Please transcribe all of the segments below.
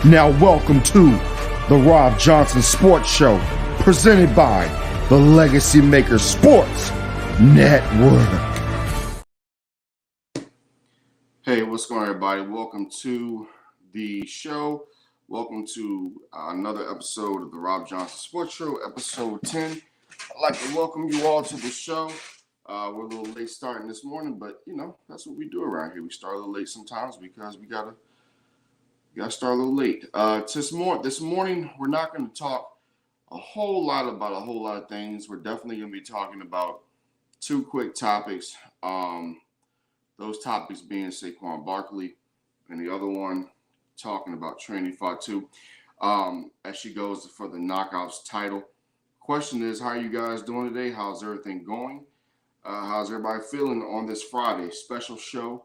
Now welcome to the Robb Johnson Sports Show, presented by the Legacy Maker Sports Network. Hey, what's going on, everybody? Welcome to the show. Welcome to another episode of the Robb Johnson Sports Show, episode 10. I'd like to welcome you all to the show. We're a little late starting this morning, but you know, that's what we do around here. We start a little late sometimes because we gotta start a little late. This morning, we're not going to talk a whole lot about a whole lot of things. We're definitely going to be talking about two quick topics. Those topics being Saquon Barkley, and the other one talking about Trini Fatu as she goes for the Knockouts title. Question is, how are you guys doing today? How's everything going? How's everybody feeling on this Friday? Special show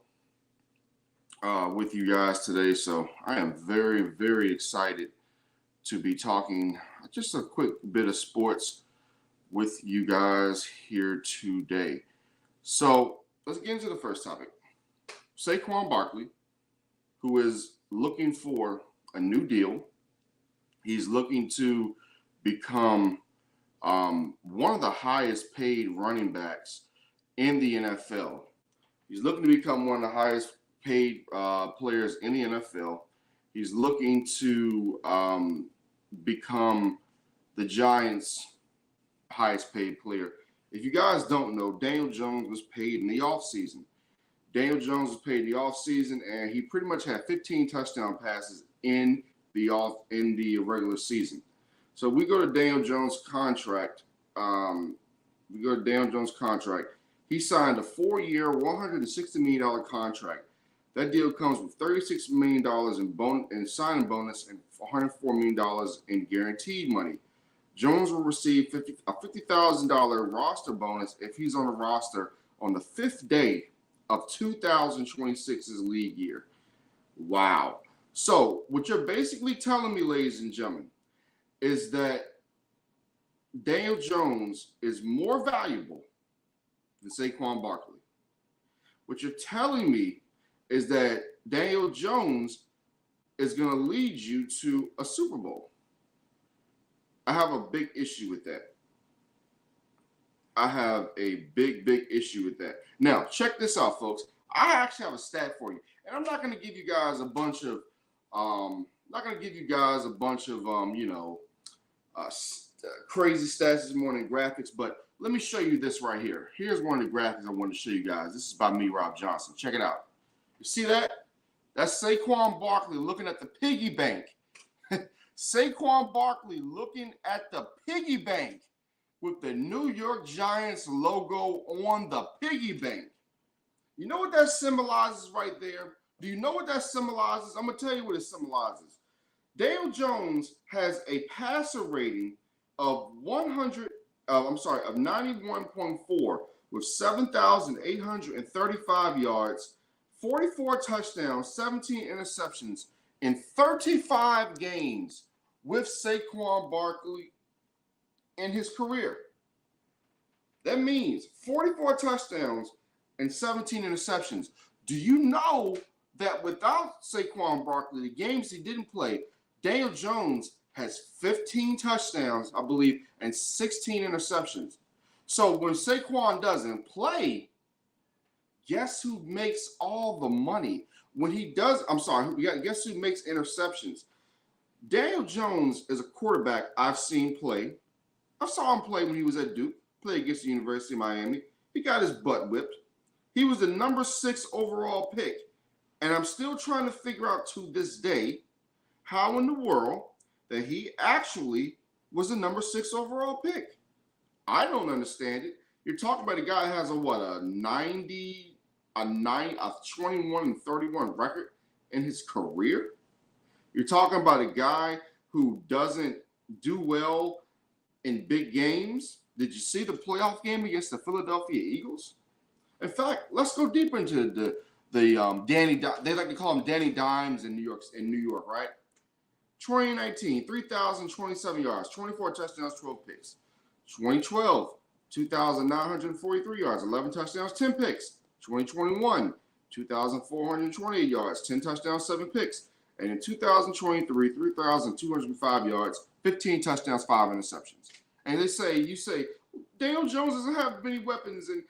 with you guys today. So I am very, very excited to be talking just a quick bit of sports with you guys here today. So let's get into the first topic. Saquon Barkley, who is looking for a new deal. He's looking to become one of the highest paid running backs in the NFL. He's looking to become one of the highest paid players in the NFL. He's looking to become the Giants' highest paid player. If you guys don't know, Daniel Jones was paid in the offseason. Daniel Jones was paid in the offseason, and he pretty much had 15 touchdown passes in the regular season. So we go to Daniel Jones' contract. He signed a 4-year, $160 million contract. That deal comes with $36 million in signing bonus and $104 million in guaranteed money. Jones will receive a $50,000 roster bonus if he's on the roster on the 5th day of 2026's league year. Wow. So what you're basically telling me, ladies and gentlemen, is that Daniel Jones is more valuable than Saquon Barkley. What you're telling me is that Daniel Jones is going to lead you to a Super Bowl. I have a big issue with that. Issue with that. Now, check this out, folks. I actually have a stat for you, and I'm not going to give you guys a bunch of, crazy stats this morning, graphics, but let me show you this right here. Here's one of the graphics I want to show you guys. This is by me, Robb Johnson. Check it out. You see that? That's Saquon Barkley looking at the piggy bank. Saquon Barkley looking at the piggy bank with the New York Giants logo on the piggy bank. You know what that symbolizes right there? Do you know what that symbolizes? I'm going to tell you what it symbolizes. Daniel Jones has a passer rating of 91.4 with 7,835 yards, 44 touchdowns, 17 interceptions in 35 games with Saquon Barkley in his career. That means 44 touchdowns and 17 interceptions. Do you know that without Saquon Barkley, the games he didn't play, Daniel Jones has 15 touchdowns, I believe, and 16 interceptions. So when Saquon doesn't play, guess who makes all the money? Guess who makes interceptions? Daniel Jones is a quarterback I've seen play. I saw him play when he was at Duke, play against the University of Miami. He got his butt whipped. He was the number 6 overall pick. And I'm still trying to figure out to this day how in the world that he actually was the number 6 overall pick. I don't understand it. You're talking about a guy that has a 21-31 record in his career. You're talking about a guy who doesn't do well in big games. Did you see the playoff game against the Philadelphia Eagles? In fact, let's go deeper into the Danny. They like to call him Danny Dimes in New York, right? 2019, 3,027 yards, 24 touchdowns, 12 picks. 2012, 2,943 yards, 11 touchdowns, 10 picks. 2021, 2,428 yards, 10 touchdowns, 7 picks. And in 2023, 3,205 yards, 15 touchdowns, 5 interceptions. And you say, Daniel Jones doesn't have many weapons, and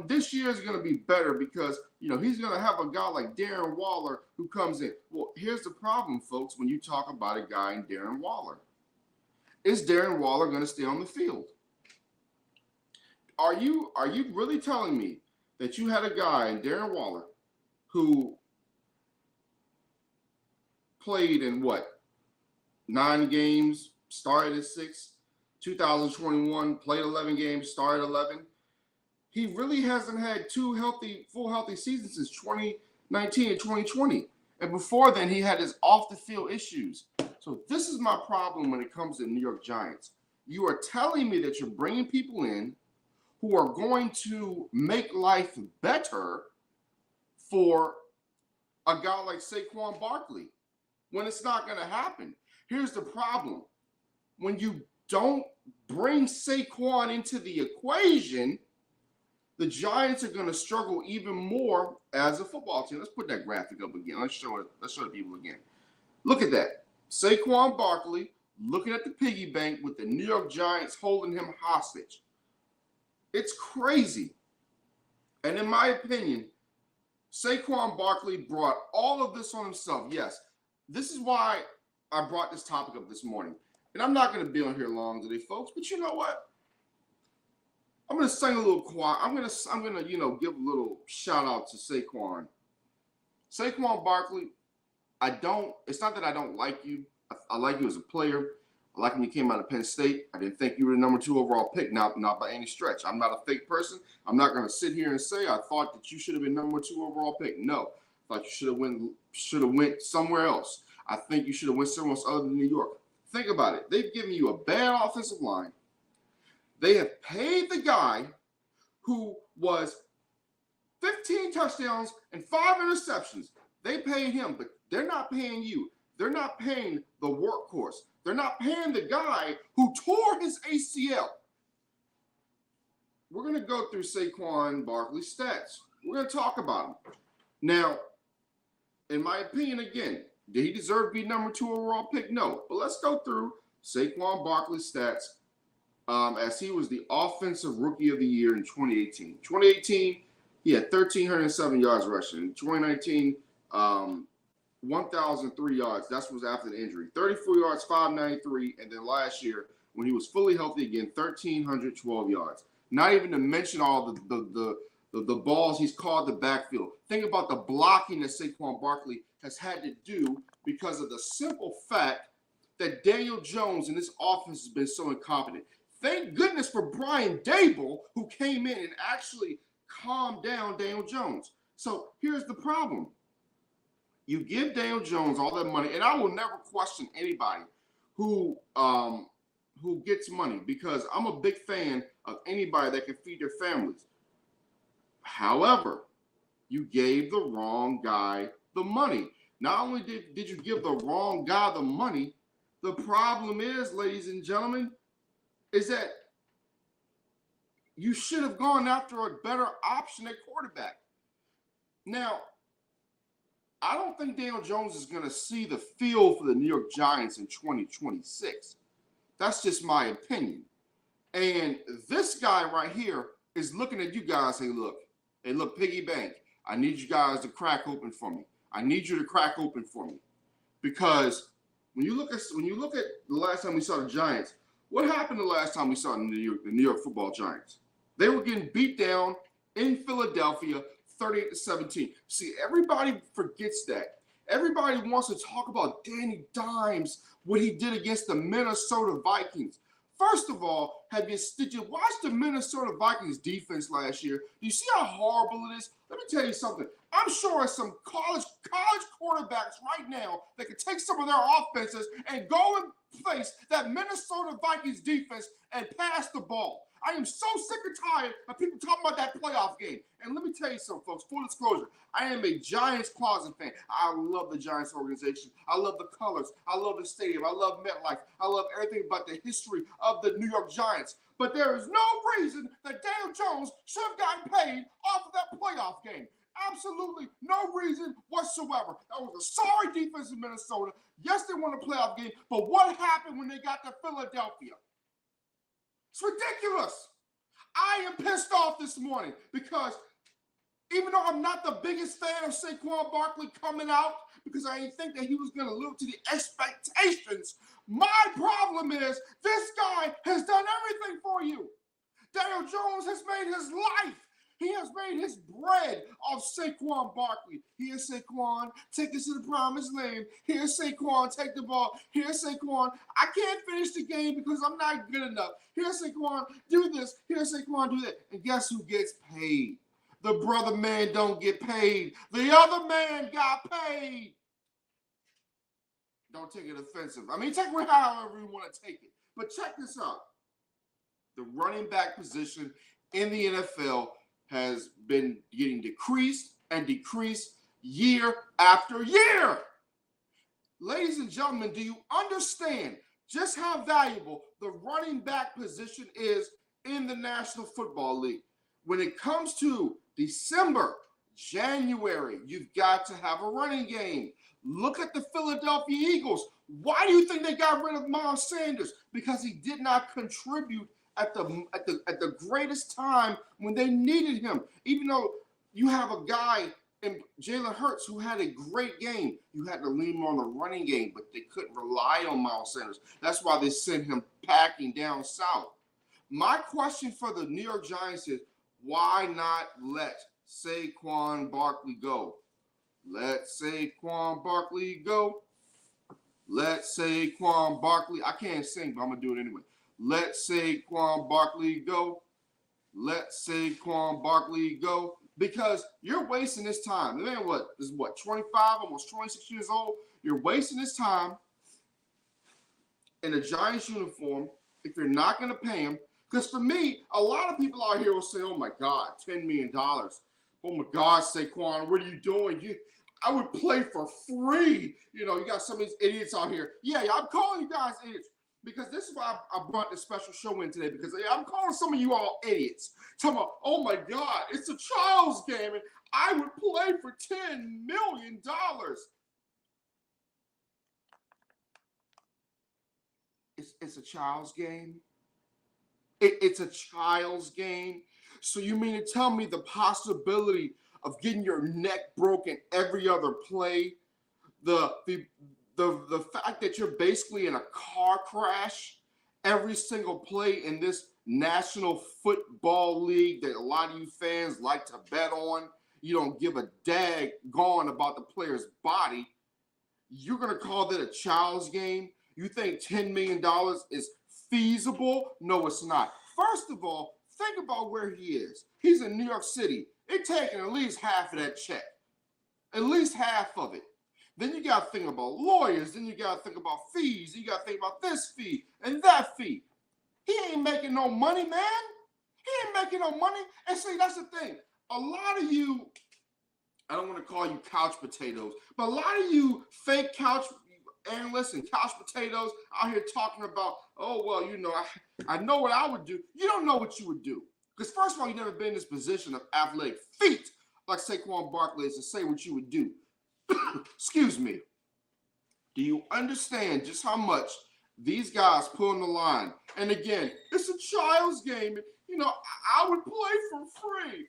this year is going to be better because he's going to have a guy like Darren Waller who comes in. Well, here's the problem, folks. When you talk about a guy in Darren Waller, is Darren Waller going to stay on the field? Are you really telling me that you had a guy in Darren Waller who played in 9 games, started at 6, 2021, played 11 games, started 11. He really hasn't had 2 full healthy seasons since 2019 and 2020. And before then, he had his off-the-field issues. So this is my problem when it comes to New York Giants. You are telling me that you're bringing people in who are going to make life better for a guy like Saquon Barkley, when it's not going to happen. Here's the problem. When you don't bring Saquon into the equation, the Giants are going to struggle even more as a football team. Let's put that graphic up again. Let's show the people again. Look at that. Saquon Barkley looking at the piggy bank with the New York Giants holding him hostage. It's crazy. And in my opinion, Saquon Barkley brought all of this on himself. Yes, this is why I brought this topic up this morning. And I'm not going to be on here long today, folks. But you know what? I'm going to sing a little choir. I'm going to give a little shout out to Saquon. Saquon Barkley, it's not that I don't like you. I like you as a player. I like when you came out of Penn State. I didn't think you were the number 2 overall pick, not by any stretch. I'm not a fake person. I'm not going to sit here and say I thought that you should have been number 2 overall pick. No, I thought you should have went somewhere else. I think you should have went somewhere else other than New York. Think about it. They've given you a bad offensive line. They have paid the guy who was 15 touchdowns and 5 interceptions. They paid him, but they're not paying you. They're not paying the workhorse. They're not paying the guy who tore his ACL. We're going to go through Saquon Barkley's stats. We're going to talk about him. Now, in my opinion, again, did he deserve to be number 2 overall pick? No. But let's go through Saquon Barkley's stats as he was the offensive rookie of the year in 2018. 2018, he had 1,307 yards rushing. In 2019, 1,003 yards. That was after the injury. 34 yards, 593. And then last year, when he was fully healthy again, 1,312 yards. Not even to mention all the balls he's caught the backfield. Think about the blocking that Saquon Barkley has had to do because of the simple fact that Daniel Jones and this offense has been so incompetent. Thank goodness for Brian Dable, who came in and actually calmed down Daniel Jones. So here's the problem. You give Daniel Jones all that money, and I will never question anybody who gets money because I'm a big fan of anybody that can feed their families. However, you gave the wrong guy the money. Not only did you give the wrong guy the money, the problem is, ladies and gentlemen, is that you should have gone after a better option at quarterback. Now, I don't think Daniel Jones is going to see the field for the New York Giants in 2026. That's just my opinion. And this guy right here is looking at you guys and say, look, piggy bank, I need you guys to crack open for me. I need you to crack open for me. Because when you look at the last time we saw the Giants, what happened the last time we saw the New York Football Giants? They were getting beat down in Philadelphia 38-17. See, everybody forgets that. Everybody wants to talk about Danny Dimes, what he did against the Minnesota Vikings. First of all, did you watch the Minnesota Vikings defense last year? Do you see how horrible it is? Let me tell you something. I'm sure some college quarterbacks right now that can take some of their offenses and go and face that Minnesota Vikings defense and pass the ball. I am so sick and tired of people talking about that playoff game. And let me tell you something, folks, full disclosure, I am a Giants closet fan. I love the Giants organization. I love the colors. I love the stadium. I love MetLife. I love everything about the history of the New York Giants. But there is no reason that Daniel Jones should have gotten paid off of that playoff game. Absolutely no reason whatsoever. That was a sorry defense in Minnesota. Yes, they won a playoff game, but what happened when they got to Philadelphia? It's ridiculous. I am pissed off this morning because even though I'm not the biggest fan of Saquon Barkley coming out because I didn't think that he was going to live to the expectations, my problem is this guy has done everything for you. Daniel Jones has made his life. He has made his bread off Saquon Barkley. Here's Saquon, take us to the promised land. Here's Saquon, take the ball. Here's Saquon, I can't finish the game because I'm not good enough. Here's Saquon, do this. Here's Saquon, do that. And guess who gets paid? The brother man don't get paid. The other man got paid. Don't take it offensive. I mean, take it however you want to take it. But check this out. The running back position in the NFL has been getting decreased and decreased year after year. Ladies and gentlemen, do you understand just how valuable the running back position is in the National Football League? When it comes to December, January, you've got to have a running game. Look at the Philadelphia Eagles. Why do you think they got rid of Miles Sanders? Because he did not contribute at the greatest time when they needed him. Even though you have a guy in Jalen Hurts who had a great game, you had to lean more on the running game, but they couldn't rely on Miles Sanders. That's why they sent him packing down south. My question for the New York Giants is, why not let Saquon Barkley go? Let Saquon Barkley go. Let Saquon Barkley. I can't sing, but I'm going to do it anyway. Let Saquon Barkley go. Let Saquon Barkley go. Because you're wasting this time. The man, is 25, almost 26 years old? You're wasting this time in a Giants uniform if you're not going to pay him. Because for me, a lot of people out here will say, oh, my God, $10 million. Oh, my God, Saquon, what are you doing? I would play for free. You know, you got some of these idiots out here. Yeah, I'm calling you guys idiots. Because this is why I brought this special show in today. Because I'm calling some of you all idiots. Talking about, oh, my God, it's a child's game. And I would play for $10 million. It's a child's game. It's a child's game. So you mean to tell me the possibility of getting your neck broken every other play, the fact that you're basically in a car crash every single play in this National Football League that a lot of you fans like to bet on, you don't give a daggone about the player's body, you're going to call that a child's game? You think $10 million is feasible? No, it's not. First of all, think about where he is. He's in New York City. It's taking at least half of that check. At least half of it. Then you got to think about lawyers. Then you got to think about fees. You got to think about this fee and that fee. He ain't making no money, man. He ain't making no money. And see, that's the thing. A lot of you, I don't want to call you couch potatoes, but a lot of you fake couch analysts and couch potatoes out here talking about, oh, well, you know, I know what I would do. You don't know what you would do. Because first of all, you've never been in this position of athletic feat like Saquon Barkley is to say what you would do. Excuse me. Do you understand just how much these guys put on the line? And again, it's a child's game. You know, I would play for free.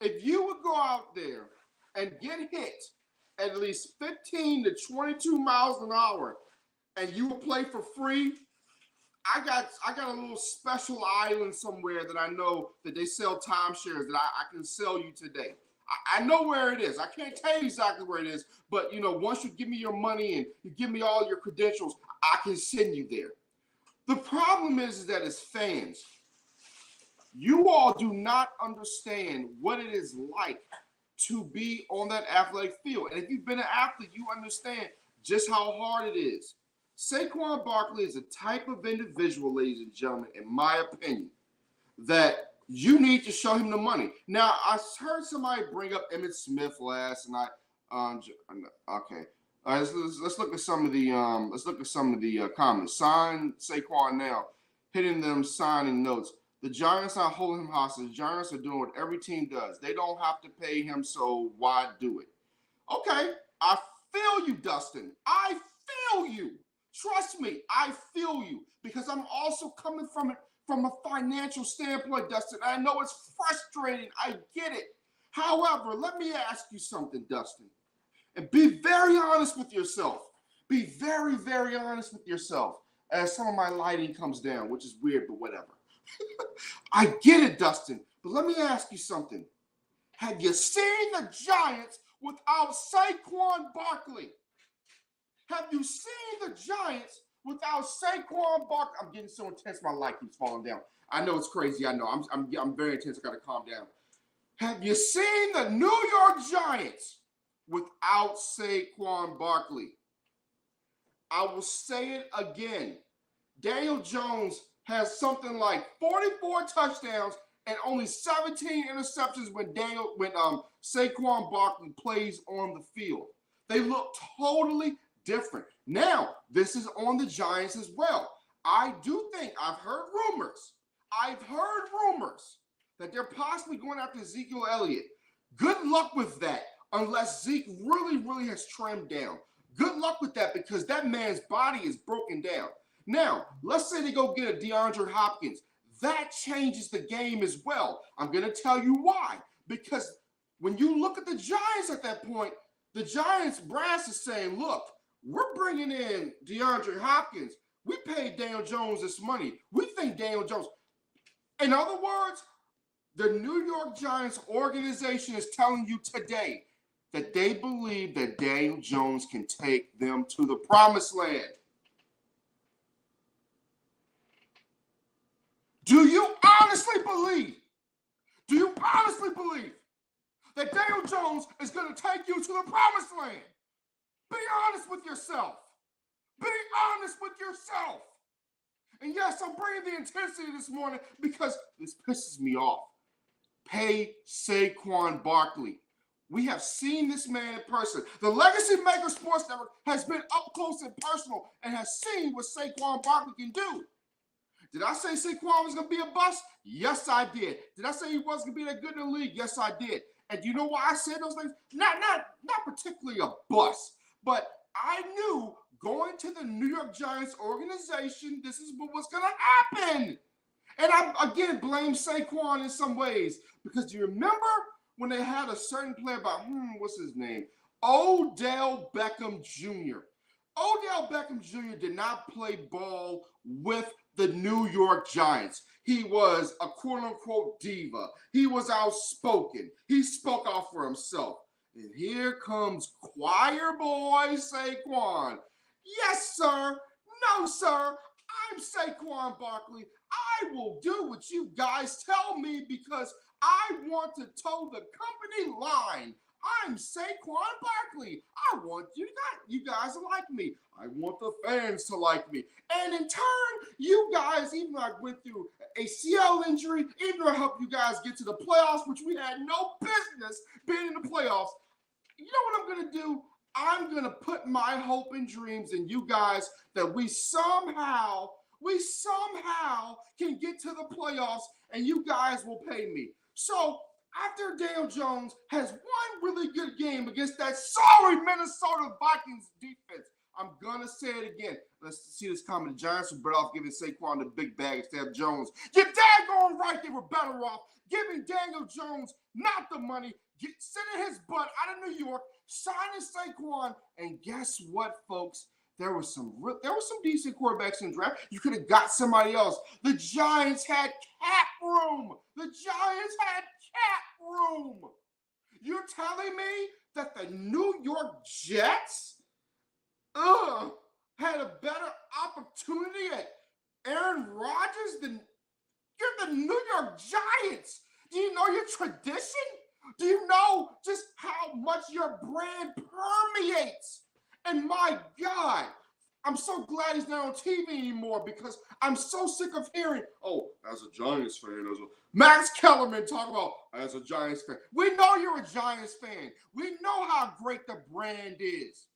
If you would go out there and get hit at least 15 to 22 miles an hour and you would play for free, I got a little special island somewhere that I know that they sell timeshares that I can sell you today. I know where it is. I can't tell you exactly where it is, but you know, once you give me your money and you give me all your credentials, I can send you there. The problem is that as fans, you all do not understand what it is like to be on that athletic field. And if you've been an athlete, you understand just how hard it is. Saquon Barkley is a type of individual, ladies and gentlemen, in my opinion, that you need to show him the money. Now, I heard somebody bring up Emmitt Smith last night. Okay, let's look at some of the comments. Sign Saquon now, hitting them signing notes. The Giants are holding him hostage. The Giants are doing what every team does. They don't have to pay him, so why do it? Okay, I feel you, Dustin. I feel you. Trust me, I feel you. Because I'm also coming from it from a financial standpoint, Dustin. I know it's frustrating. I get it. However, let me ask you something, Dustin. And be very honest with yourself. Be very, very honest with yourself. As some of my lighting comes down, which is weird, but whatever. I get it, Dustin. But let me ask you something. Have you seen the Giants without Saquon Barkley? Have you seen the Giants without Saquon Barkley? I'm getting so intense, my light keeps falling down. I know it's crazy. I know. I'm very intense. I got to calm down. Have you seen the New York Giants without Saquon Barkley? I will say it again. Daniel Jones has something like 44 touchdowns and only 17 interceptions when Saquon Barkley plays on the field. They look totally different. Now, this is on the Giants as well. I do think I've heard rumors that they're possibly going after Ezekiel Elliott. Good luck with that unless Zeke really, really has trimmed down. Good luck with that because that man's body is broken down. Now, let's say they go get a DeAndre Hopkins. That changes the game as well. I'm going to tell you why. Because when you look at the Giants at that point, the Giants brass is saying, look, we're bringing in DeAndre Hopkins. We paid Daniel Jones this money. We think Daniel Jones. In other words, the New York Giants organization is telling you today that they believe that Daniel Jones can take them to the promised land. Do you honestly believe that Daniel Jones is going to take you to the promised land? Be honest with yourself. Be honest with yourself. And yes, I'm bringing the intensity this morning because this pisses me off. Pay Saquon Barkley. We have seen this man in person. The Legacy Maker Sports Network has been up close and personal and has seen what Saquon Barkley can do. Did I say Saquon was going to be a bust? Yes, I did. Did I say he wasn't going to be that good in the league? Yes, I did. And do you know why I said those things? Not particularly a bust, but I knew going to the New York Giants organization, this is what was going to happen. And I, again, blame Saquon in some ways because do you remember when they had a certain player about, what's his name? Odell Beckham Jr. Odell Beckham Jr. did not play ball with the New York Giants. He was a quote-unquote diva. He was outspoken. He spoke out for himself. And here comes choir boy Saquon. Yes, sir. No, sir. I'm Saquon Barkley. I will do what you guys tell me because I want to toe the company line. I'm Saquon Barkley. I want you guys to like me. I want the fans to like me. And in turn, you guys, even though I went through ACL injury, even though I helped you guys get to the playoffs, which we had no business being in the playoffs, you know what I'm going to do? I'm going to put my hope and dreams in you guys that we somehow can get to the playoffs and you guys will pay me. So after Daniel Jones has one really good game against that sorry Minnesota Vikings defense, I'm going to say it again. Let's see this comment. The Giants were better off giving Saquon the big bag instead of Jones. You're daggone right they were better off giving Daniel Jones not the money, sending his butt out of New York, signing Saquon, and guess what, folks? There was some decent quarterbacks in the draft. You could have got somebody else. The Giants had cap room. You're telling me that the New York Jets had a better opportunity at Aaron Rodgers than you're the New York Giants? Do you know your tradition? Do you know just how much your brand permeates? And my God, I'm so glad he's not on TV anymore because I'm so sick of hearing, as a Giants fan, Max Kellerman talk about as a Giants fan. We know you're a Giants fan. We know how great the brand is.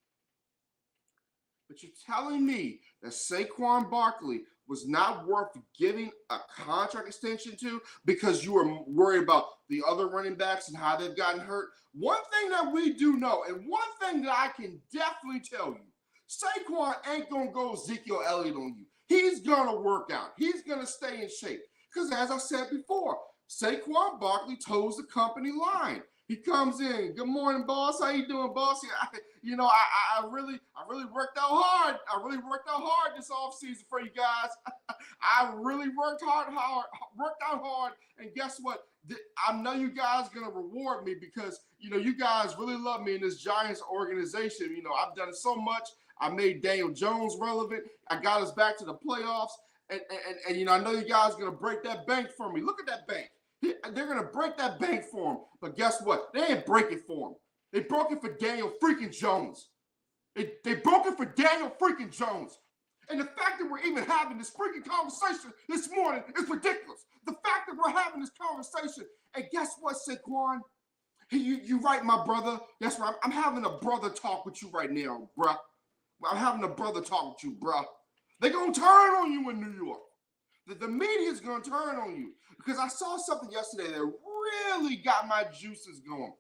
But you're telling me that Saquon Barkley was not worth giving a contract extension to because you were worried about the other running backs and how they've gotten hurt. One thing that we do know, and one thing that I can definitely tell you, Saquon ain't going to go Ezekiel Elliott on you. He's going to work out. He's going to stay in shape. Because as I said before, Saquon Barkley toes the company line. He comes in. Good morning, boss. How you doing, boss? I really worked out hard. I really worked out hard this offseason for you guys. I really worked out hard. And guess what? I know you guys are gonna reward me because you guys really love me in this Giants organization. I've done so much. I made Daniel Jones relevant. I got us back to the playoffs. And I know you guys are gonna break that bank for me. Look at that bank. They're going to break that bank for him. But guess what? They ain't break it for him. They broke it for Daniel freaking Jones. They broke it for Daniel freaking Jones. And the fact that we're even having this freaking conversation this morning is ridiculous. The fact that we're having this conversation. And guess what, Saquon? You right, my brother. That's right. I'm having a brother talk with you right now, bruh. I'm having a brother talk with you, bruh. They're going to turn on you in New York. The media is going to turn on you because I saw something yesterday that really got my juices going.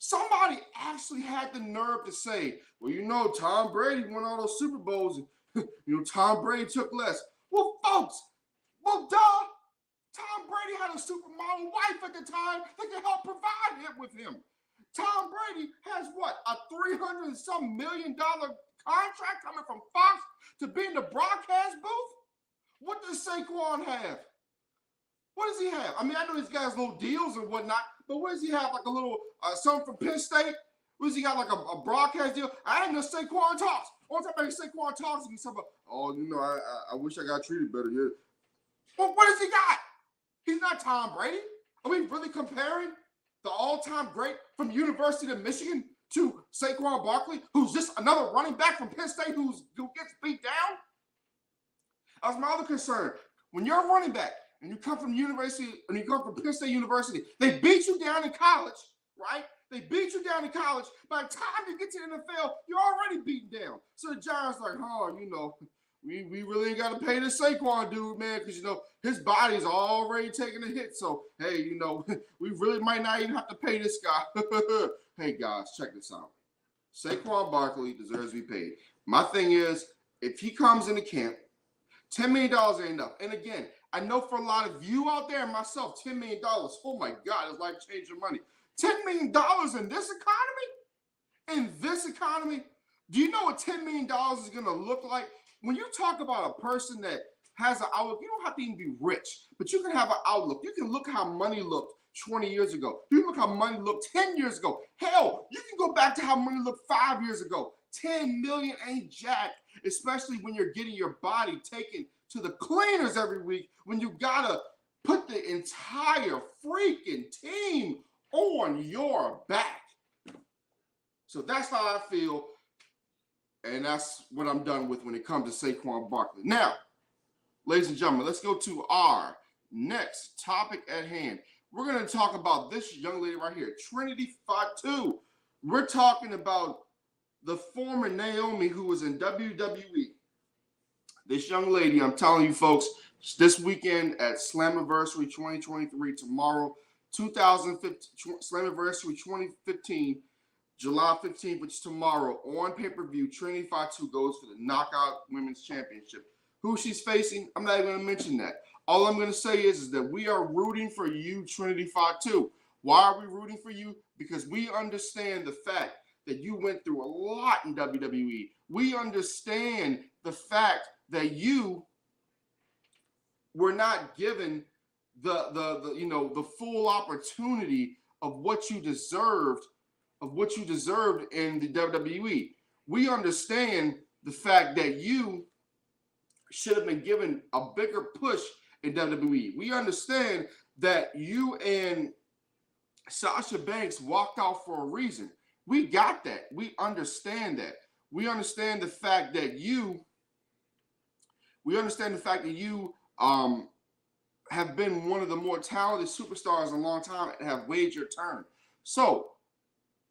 Somebody actually had the nerve to say, well, Tom Brady won all those Super Bowls. And, Tom Brady took less. Well, folks, duh. Tom Brady had a supermodel wife at the time that could help provide it with him. Tom Brady has what, a $300-some million contract coming from Fox to be in the broadcast booth? What does Saquon have? What does he have? I mean, I know he's got his little deals and whatnot, but what does he have? Like a little something from Penn State? What does he got? Like a broadcast deal? I didn't know Saquon talks. One time Saquon talks, and he's talking about, I wish I got treated better here. Well, what does he got? He's not Tom Brady. Are we really comparing the all-time great from University of Michigan to Saquon Barkley, who's just another running back from Penn State who gets beat down? That's my other concern. When you're a running back and you come from Penn State University, they beat you down in college, right? They beat you down in college. By the time you get to the NFL, you're already beaten down. So the Giants like, we really ain't got to pay this Saquon dude, man, because, his body's already taking a hit. So, hey, we really might not even have to pay this guy. Hey, guys, check this out. Saquon Barkley deserves to be paid. My thing is, if he comes into camp, $10 million ain't enough. And again, I know for a lot of you out there and myself, $10 million, oh my God, it's life-changing money. $10 million in this economy? In this economy? Do you know what $10 million is going to look like? When you talk about a person that has an outlook, you don't have to even be rich, but you can have an outlook. You can look how money looked 20 years ago. You can look how money looked 10 years ago. Hell, you can go back to how money looked 5 years ago. 10 million ain't jack, especially when you're getting your body taken to the cleaners every week when you gotta put the entire freaking team on your back. So that's how I feel, and that's what I'm done with when it comes to Saquon Barkley. Now, ladies and gentlemen, let's go to our next topic at hand. We're going to talk about this young lady right here, Trinity Fatu. We're talking about the former Naomi who was in WWE. This young lady, I'm telling you folks, this weekend at Slammiversary 2023, tomorrow, 2015, Slammiversary 2015, July 15th, which is tomorrow, on pay-per-view, Trinity Fatu goes for the Knockout Women's Championship. Who she's facing, I'm not even going to mention that. All I'm going to say is that we are rooting for you, Trinity Fatu. Why are we rooting for you? Because we understand the fact that you went through a lot in WWE. We understand the fact that you were not given the full opportunity of what you deserved in the WWE. We understand the fact that you should have been given a bigger push in WWE. We understand that you and Sasha Banks walked out for a reason. We got that. We understand that. We understand the fact that you have been one of the more talented superstars in a long time and have waited your turn. So,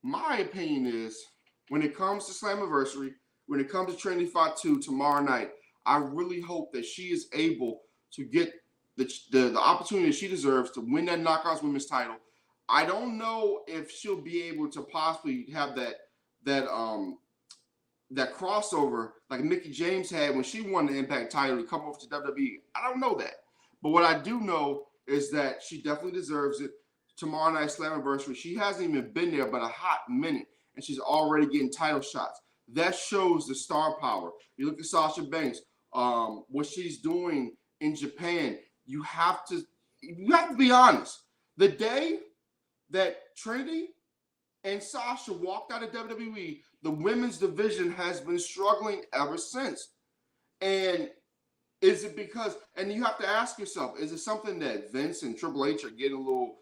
my opinion is, when it comes to Slammiversary, when it comes to Trinity Fatu tomorrow night, I really hope that she is able to get the opportunity she deserves to win that Knockouts Women's title. I don't know if she'll be able to possibly have that crossover like Mickie James had when she won the Impact title to come over to WWE. I don't know that. But what I do know is that she definitely deserves it. Tomorrow night Slammiversary, she hasn't even been there but a hot minute, and she's already getting title shots. That shows the star power. You look at Sasha Banks, what she's doing in Japan. You have to be honest. The day that Trinity and Sasha walked out of WWE, the women's division has been struggling ever since. And is it because, and you have to ask yourself, is it something that Vince and Triple H are getting a little,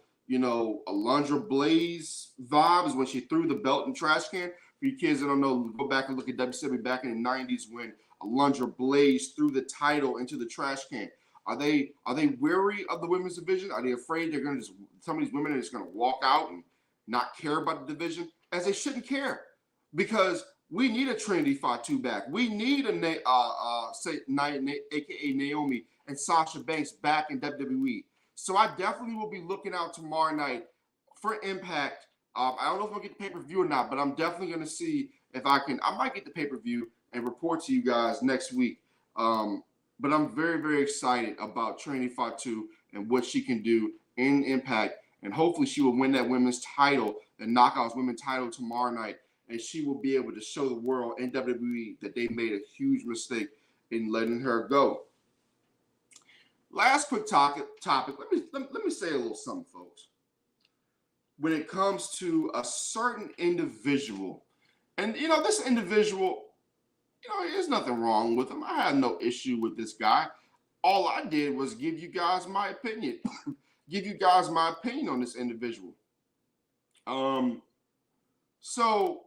Alundra Blaze vibes when she threw the belt in the trash can? For you kids that don't know, go back and look at WCW back in the 90s when Alundra Blaze threw the title into the trash can. Are they weary of the women's division? Are they afraid they're going to some of these women are just going to walk out and not care about the division? As they shouldn't care, because we need a Trinity Fatu back. We need aka Naomi and Sasha Banks back in WWE. So I definitely will be looking out tomorrow night for Impact. I don't know if I'll get the pay-per-view or not, but I'm definitely going to see if I can. I might get the pay-per-view and report to you guys next week. But I'm very, very excited about Trinity Fatu and what she can do in Impact. And hopefully she will win that women's title, the Knockouts women's title tomorrow night. And she will be able to show the world and WWE that they made a huge mistake in letting her go. Last quick topic. Let me say a little something, folks. When it comes to a certain individual, and this individual, there's nothing wrong with him. I had no issue with this guy. All I did was give you guys my opinion. Give you guys my opinion on this individual. So,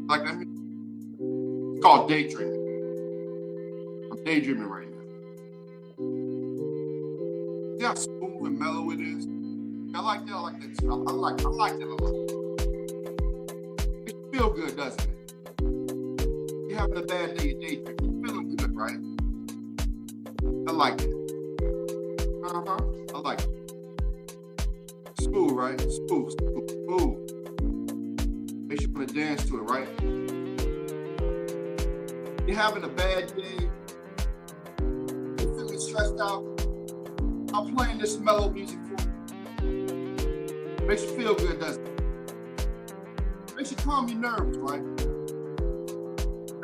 like that. It's called daydreaming. I'm daydreaming right now. See how smooth and mellow it is? I like that. I like that too. I like that a lot. It feels good, doesn't it? You're having a bad day, you're daydreaming. You're feeling good, right? I like it. I like it. Smooth, right? Smooth. Makes you want to dance to it, right? You're having a bad day. You're feeling stressed out. I'm playing this mellow music for you. Makes you feel good, doesn't it? Makes you calm your nerves, right?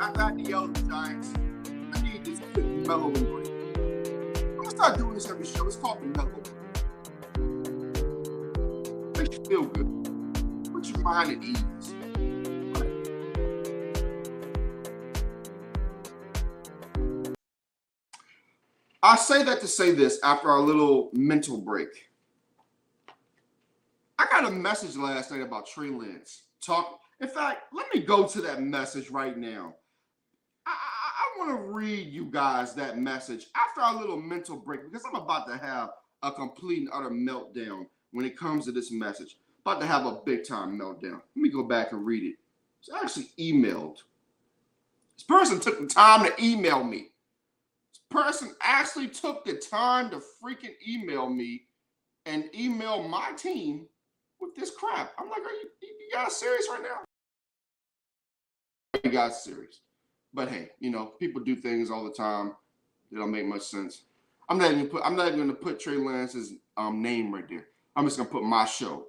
After I had to yell at the Giants, I need this good mellow break. I'm gonna start doing this every show. It's called the mellow. Makes you feel good. Put your mind at ease. Right? I say that to say this after our little mental break. I got a message last night about Trey Lance. In fact, let me go to that message right now. I want to read you guys that message after our little mental break, because I'm about to have a complete and utter meltdown when it comes to this message. About to have a big time meltdown. Let me go back and read it. It's actually emailed. This person took the time to email me. This person actually took the time to freaking email me and email my team with this crap. I'm like, are you guys serious right now? You guys serious? But hey, people do things all the time that don't make much sense. I'm not even going to put Trey Lance's name right there. I'm just going to put my show,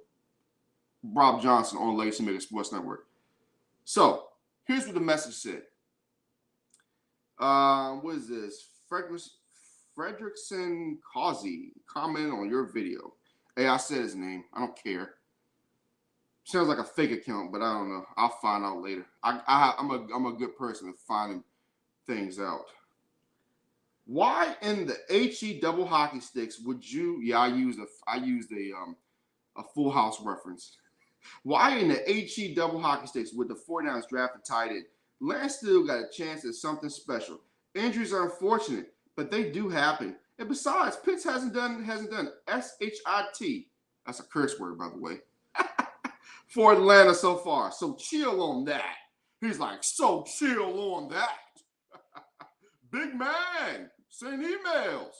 Robb Johnson, on Legacy Maker Sports Network. So here's what the message said. What is this? Fredrickson Causey, comment on your video. Hey, I said his name. I don't care. Sounds like a fake account, but I don't know. I'll find out later. I'm a good person at finding things out. Why in the HE double hockey sticks would you? Yeah, I used a Full House reference. Why in the HE double hockey sticks would the 49ers draft a tight end? Lance still got a chance at something special. Injuries are unfortunate, but they do happen, And besides, Pitts hasn't done SHIT. That's a curse word, by the way. For Atlanta so far. So chill on that. He's like, so chill on that. Big man, send emails.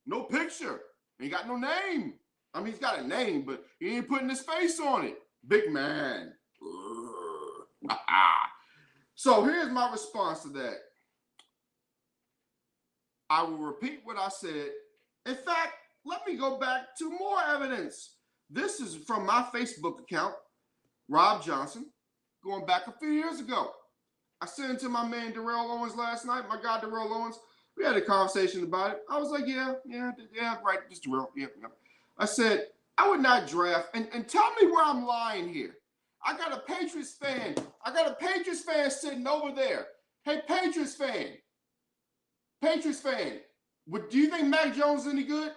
No picture. Ain't got no name. I mean, he's got a name, but he ain't putting his face on it. Big man. So here's my response to that. I will repeat what I said. In fact, let me go back to more evidence. This is from my Facebook account, Robb Johnson, going back a few years ago. I sent it to my man Darrell Owens last night, my guy Darrell Owens. We had a conversation about it. I was like, yeah, right, just Darrell. Yeah. I said, I would not draft, and tell me where I'm lying here. I got a Patriots fan. Sitting over there. Hey, Patriots fan, do you think Mac Jones is any good? No.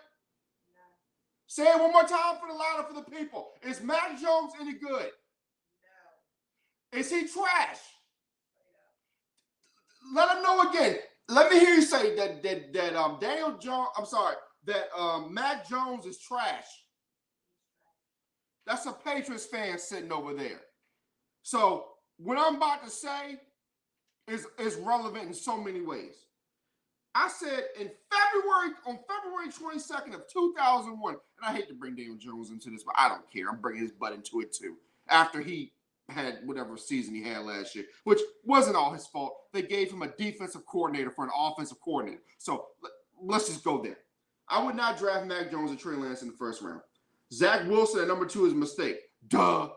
Say it one more time for the louder for the people. Is Mac Jones any good? No. Is he trash? No. Let him know again. Let me hear you say that Daniel Jones. I'm sorry, that Mac Jones is trash. That's a Patriots fan sitting over there. So what I'm about to say is relevant in so many ways. I said on February 22nd of 2001, and I hate to bring Daniel Jones into this, but I don't care. I'm bringing his butt into it too. After he had whatever season he had last year, which wasn't all his fault. They gave him a defensive coordinator for an offensive coordinator. So let's just go there. I would not draft Mac Jones or Trey Lance in the first round. Zach Wilson at number 2 is a mistake. Duh.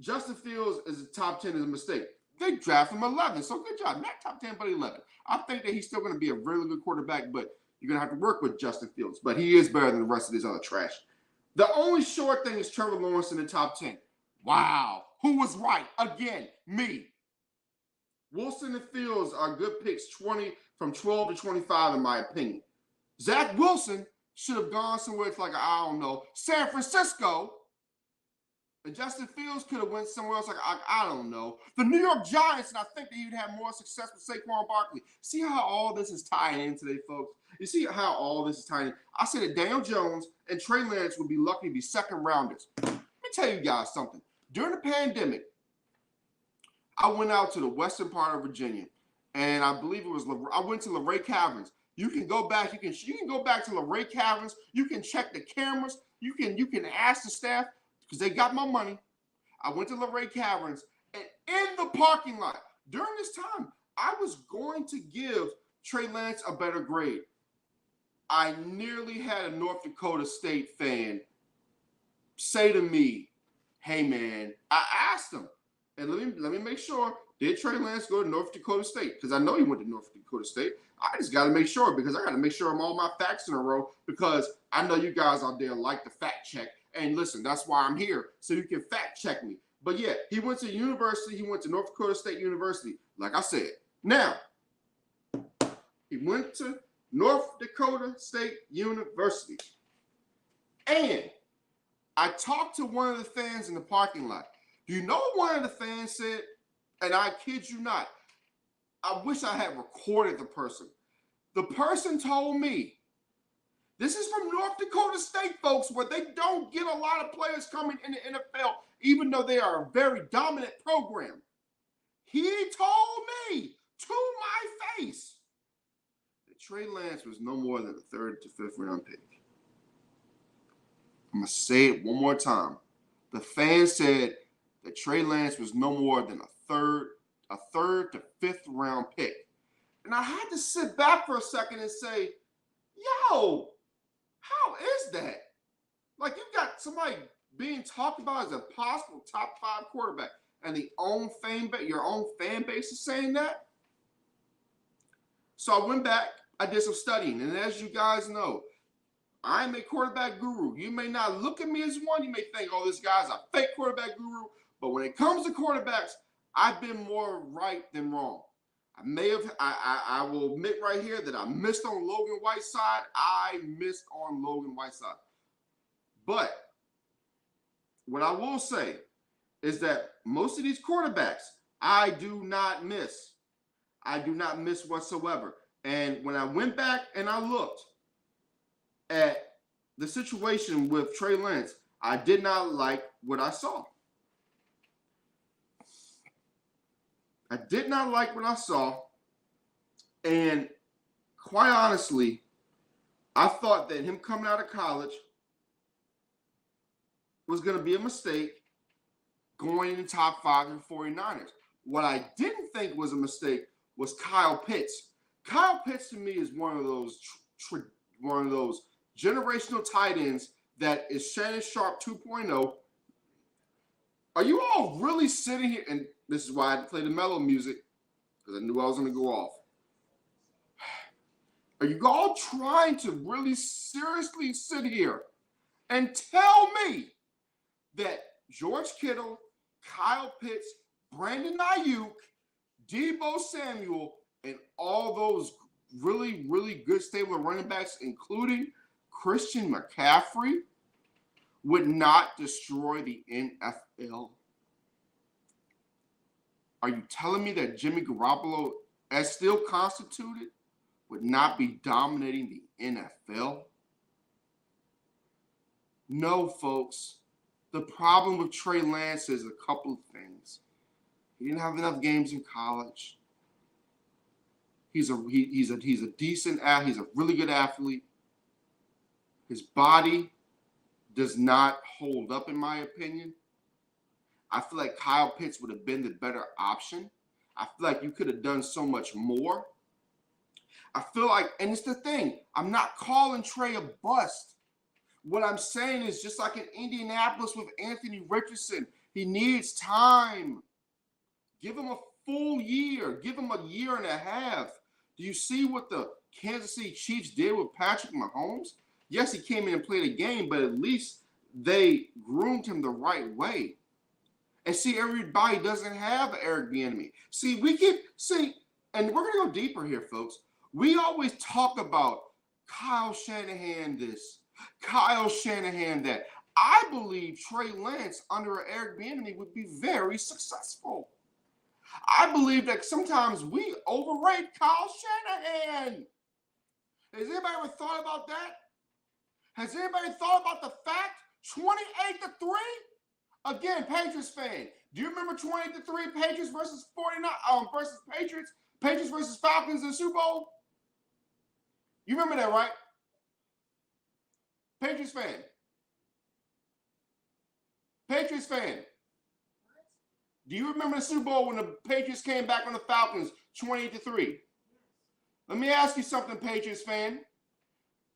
Justin Fields is a top 10 is a mistake. They drafted him 11, so good job. Not top 10, but 11. I think that he's still going to be a really good quarterback, but you're going to have to work with Justin Fields. But he is better than the rest of these other trash. The only short thing is Trevor Lawrence in the top 10. Wow. Who was right? Again, me. Wilson and Fields are good picks from 12 to 25, in my opinion. Zach Wilson should have gone somewhere to San Francisco. And Justin Fields could have went somewhere else I don't know. The New York Giants, and I think that you'd have more success with Saquon Barkley. See how all this is tying in today, folks? You see how all this is tying in? I said that Daniel Jones and Trey Lance would be lucky to be second rounders. Let me tell you guys something. During the pandemic, I went out to the western part of Virginia, and I believe I went to Luray Caverns. You can go back. You can go back to Luray Caverns. You can check the cameras. You can ask the staff because they got my money. I went to Luray Caverns, and in the parking lot during this time, I was going to give Trey Lance a better grade. I nearly had a North Dakota State fan say to me, "Hey man," I asked him, and let me make sure. Did Trey Lance go to North Dakota State? Because I know he went to North Dakota State. I just got to make sure because I got to make sure I'm all my facts in a row because I know you guys out there like to fact check. And listen, that's why I'm here, so you can fact check me. But yeah, he went to university. He went to North Dakota State University, like I said. Now, he went to North Dakota State University. And I talked to one of the fans in the parking lot. Do you know what one of the fans said? And I kid you not, I wish I had recorded the person. The person told me, this is from North Dakota State, folks, where they don't get a lot of players coming in the NFL, even though they are a very dominant program. He told me to my face that Trey Lance was no more than a 3rd to 5th round pick. I'm going to say it one more time. The fan said that Trey Lance was no more than a third to 5th round pick. And I had to sit back for a second and say, yo, how is that? Like, you got somebody being talked about as a possible top 5 quarterback, and your own fan base is saying that? So I went back, I did some studying, and as you guys know, I'm a quarterback guru. You may not look at me as one. You may think, oh, this guy's a fake quarterback guru. But when it comes to quarterbacks, I've been more right than wrong. I will admit right here that I missed on Logan Whiteside. But what I will say is that most of these quarterbacks, I do not miss. I do not miss whatsoever. And when I went back and I looked, at the situation with Trey Lance, I did not like what I saw. I did not like what I saw. And quite honestly, I thought that him coming out of college was going to be a mistake going in the top 5 of the 49ers. What I didn't think was a mistake was Kyle Pitts. Kyle Pitts to me is one of those generational tight ends that is Shannon Sharp 2.0. Are you all really sitting here? And this is why I played the mellow music, because I knew I was going to go off. Are you all trying to really seriously sit here and tell me that George Kittle, Kyle Pitts, Brandon Ayuk, Deebo Samuel, and all those really, really good stable running backs, including Christian McCaffrey, would not destroy the NFL? Are you telling me that Jimmy Garoppolo, as still constituted, would not be dominating the NFL? No, folks. The problem with Trey Lance is a couple of things. He didn't have enough games in college. He's a decent athlete. He's a really good athlete. His body does not hold up, in my opinion. I feel like Kyle Pitts would have been the better option. I feel like you could have done so much more. I feel like, and it's the thing, I'm not calling Trey a bust. What I'm saying is, just like in Indianapolis with Anthony Richardson, he needs time. Give him a full year. Give him a year and a half. Do you see what the Kansas City Chiefs did with Patrick Mahomes? Yes, he came in and played a game, but at least they groomed him the right way. And see, everybody doesn't have Eric Bieniemy. And we're going to go deeper here, folks. We always talk about Kyle Shanahan this, Kyle Shanahan that. I believe Trey Lance under Eric Bieniemy would be very successful. I believe that sometimes we overrate Kyle Shanahan. Has anybody ever thought about that? Has anybody thought about the fact 28-3? Again, Patriots fan. Do you remember 28-3 Patriots versus 49 versus Patriots? Patriots versus Falcons in the Super Bowl? You remember that, right? Patriots fan. Patriots fan. Do you remember the Super Bowl when the Patriots came back on the Falcons 28-3? Let me ask you something, Patriots fan.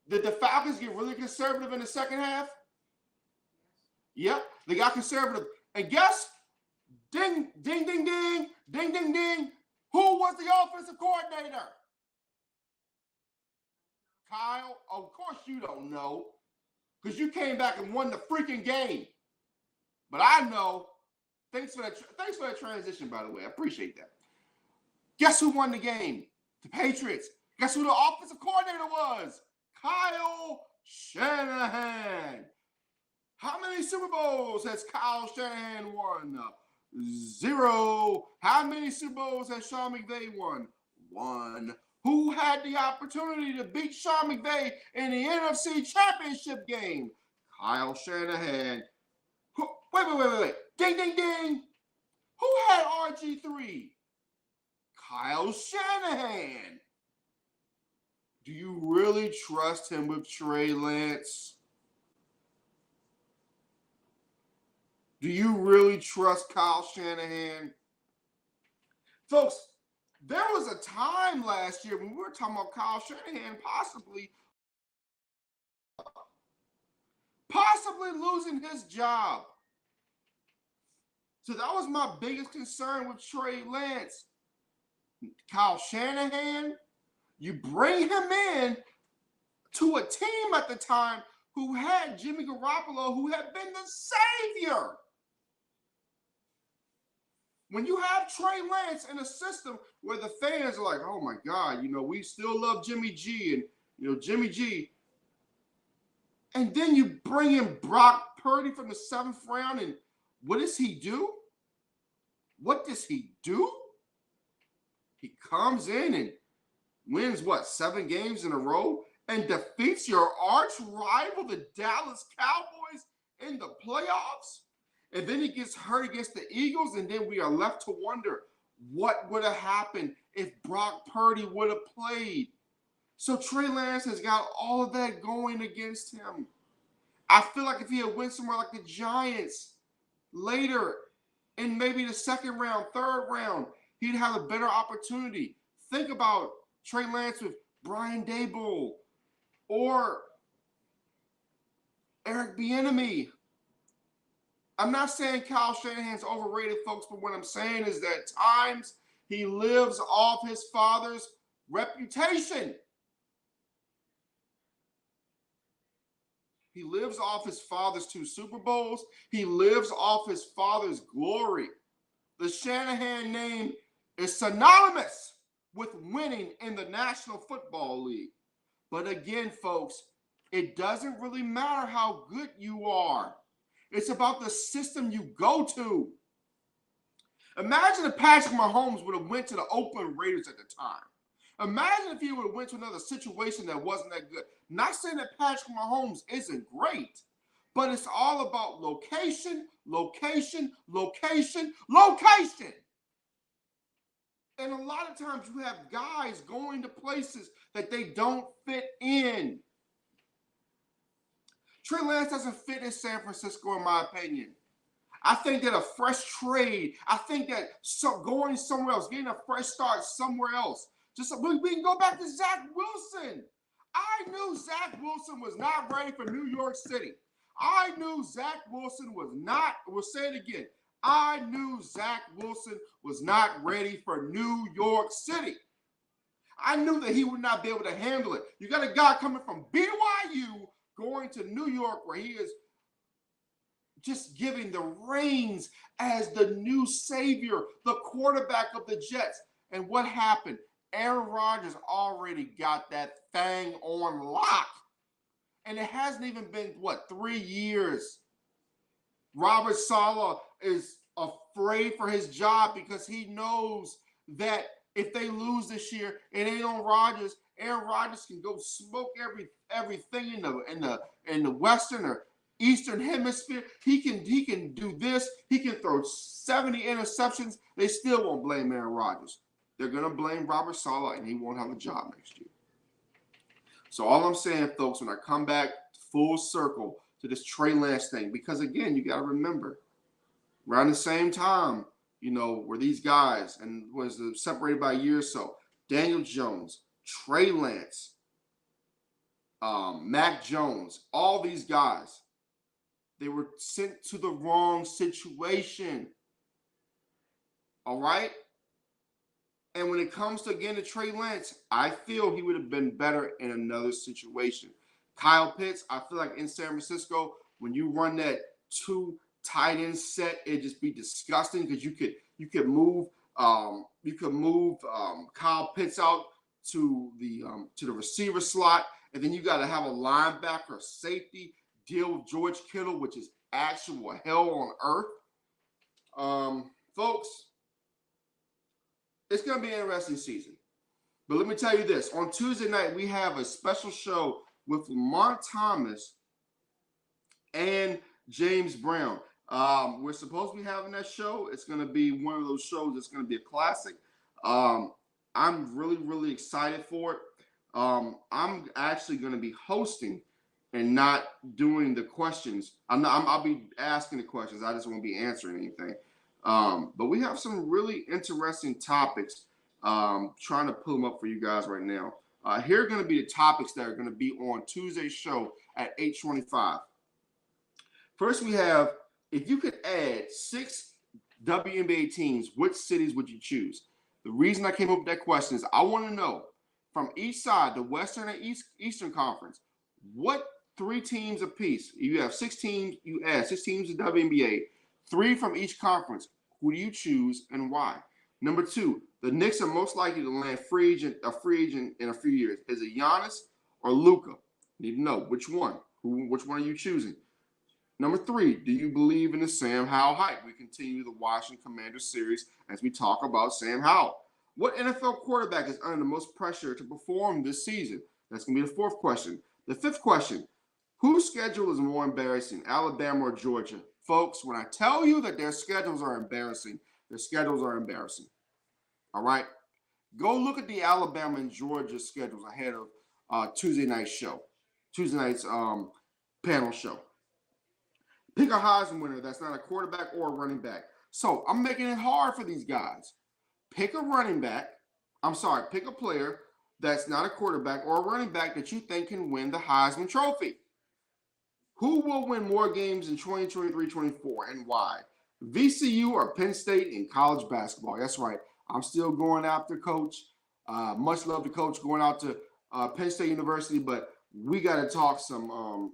Did the Falcons get really conservative in the second half? Yep, they got conservative. And guess, ding, ding, ding, ding, ding, ding, ding. Who was the offensive coordinator? Kyle? Of course you don't know, because you came back and won the freaking game. But I know. Thanks for that transition, by the way. I appreciate that. Guess who won the game? The Patriots. Guess who the offensive coordinator was? Kyle Shanahan. How many Super Bowls has Kyle Shanahan won? 0. How many Super Bowls has Sean McVay won? 1. Who had the opportunity to beat Sean McVay in the NFC Championship game? Kyle Shanahan. Wait. Ding, ding, ding. Who had RG3? Kyle Shanahan. Do you really trust him with Trey Lance? Do you really trust Kyle Shanahan? Folks, there was a time last year when we were talking about Kyle Shanahan possibly losing his job. So that was my biggest concern with Trey Lance. Kyle Shanahan, you bring him in to a team at the time who had Jimmy Garoppolo, who had been the savior. When you have Trey Lance in a system where the fans are like, oh my God, we still love Jimmy G and, Jimmy G. And then you bring in Brock Purdy from the 7th round, and what does he do? What does he do? He comes in and wins, 7 games in a row? and defeats your arch rival, the Dallas Cowboys, in the playoffs. And then he gets hurt against the Eagles, and then we are left to wonder what would have happened if Brock Purdy would have played. So Trey Lance has got all of that going against him. I feel like if he had went somewhere like the Giants later in maybe the second round, third round, he'd have a better opportunity. Think about Trey Lance with Brian Daboll or Eric Bieniemy. I'm not saying Kyle Shanahan's overrated, folks, but what I'm saying is that at times he lives off his father's reputation. He lives off his father's 2 Super Bowls. He lives off his father's glory. The Shanahan name is synonymous with winning in the National Football League. But again, folks, it doesn't really matter how good you are. It's about the system you go to. Imagine if Patrick Mahomes would have went to the Oakland Raiders at the time. Imagine if he would have went to another situation that wasn't that good. Not saying that Patrick Mahomes isn't great, but it's all about location, location, location, location. And a lot of times you have guys going to places that they don't fit in. Trey Lance doesn't fit in San Francisco, in my opinion. I think that a fresh trade, I think that going somewhere else, getting a fresh start somewhere else. We can go back to Zach Wilson. I knew Zach Wilson was not ready for New York City. I knew Zach Wilson was not, we'll say it again. I knew Zach Wilson was not ready for New York City. I knew that he would not be able to handle it. You got a guy coming from BYU going to New York where he is just giving the reins as the new savior, the quarterback of the Jets. And what happened? Aaron Rodgers already got that thing on lock. And it hasn't even been, 3 years. Robert Saleh is afraid for his job because he knows that if they lose this year, it ain't on Rodgers. Aaron Rodgers can go smoke everything in the Western or Eastern Hemisphere. He can do this. He can throw 70 interceptions. They still won't blame Aaron Rodgers. They're going to blame Robert Saleh, and he won't have a job next year. So all I'm saying, folks, when I come back full circle to this Trey Lance thing, because, again, you got to remember, around the same time, were these guys, and was separated by a year or so, Daniel Jones, Trey Lance, Mac Jones, all these guys, they were sent to the wrong situation. All right? And when it comes to, again, to Trey Lance, I feel he would have been better in another situation. Kyle Pitts, I feel like in San Francisco, when you run that 2 tight end set, it'd just be disgusting because you could move Kyle Pitts out to the receiver slot, and then you got to have a linebacker, safety, deal with George Kittle, which is actual hell on earth. Folks, it's going to be an interesting season. But let me tell you this. On Tuesday night, we have a special show with Lamar Thomas and James Brown. We're supposed to be having that show. It's going to be one of those shows that's going to be a classic. I'm really, really excited for it. I'm actually going to be hosting and not doing the questions. I'll be asking the questions. I just won't be answering anything. But we have some really interesting topics. Trying to pull them up for you guys right now. Here are going to be the topics that are going to be on Tuesday's show at 8:25. First, we have, if you could add 6 WNBA teams, which cities would you choose? The reason I came up with that question is I want to know from each side, the Western and Eastern Conference, what 3 teams apiece. You have 6 teams, you add 6 teams in WNBA, 3 from each conference. Who do you choose and why? Number 2, the Knicks are most likely to land a free agent in a few years. Is it Giannis or Luka? Need to know which one. Which one are you choosing? Number 3, do you believe in the Sam Howell hype? We continue the Washington Commanders series as we talk about Sam Howell. What NFL quarterback is under the most pressure to perform this season? That's going to be the fourth question. The fifth question, whose schedule is more embarrassing, Alabama or Georgia? Folks, when I tell you that their schedules are embarrassing, their schedules are embarrassing. All right? Go look at the Alabama and Georgia schedules ahead of Tuesday night's panel show. Pick a Heisman winner that's not a quarterback or a running back. So I'm making it hard for these guys. Pick a player that's not a quarterback or a running back that you think can win the Heisman Trophy. Who will win more games in 2023-24 and why? VCU or Penn State in college basketball? That's right. I'm still going after Coach. Much love to Coach going out to Penn State University, but we got to talk some.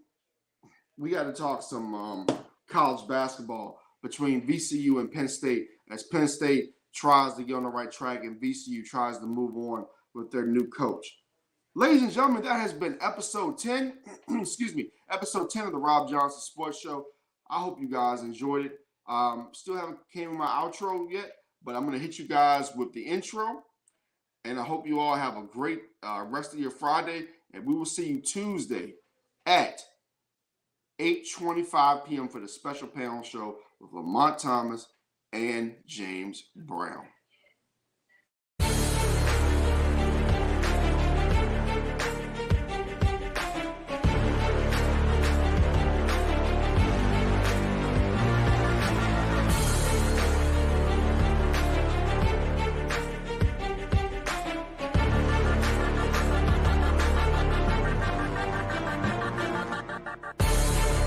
College basketball between VCU and Penn State as Penn State tries to get on the right track and VCU tries to move on with their new coach. Ladies and gentlemen, that has been episode 10. Episode 10 of the Robb Johnson Sports Show. I hope you guys enjoyed it. Still haven't came with my outro yet, but I'm going to hit you guys with the intro. And I hope you all have a great rest of your Friday. And we will see you Tuesday at 8:25 p.m. for the special panel show with Lamont Thomas and James Brown.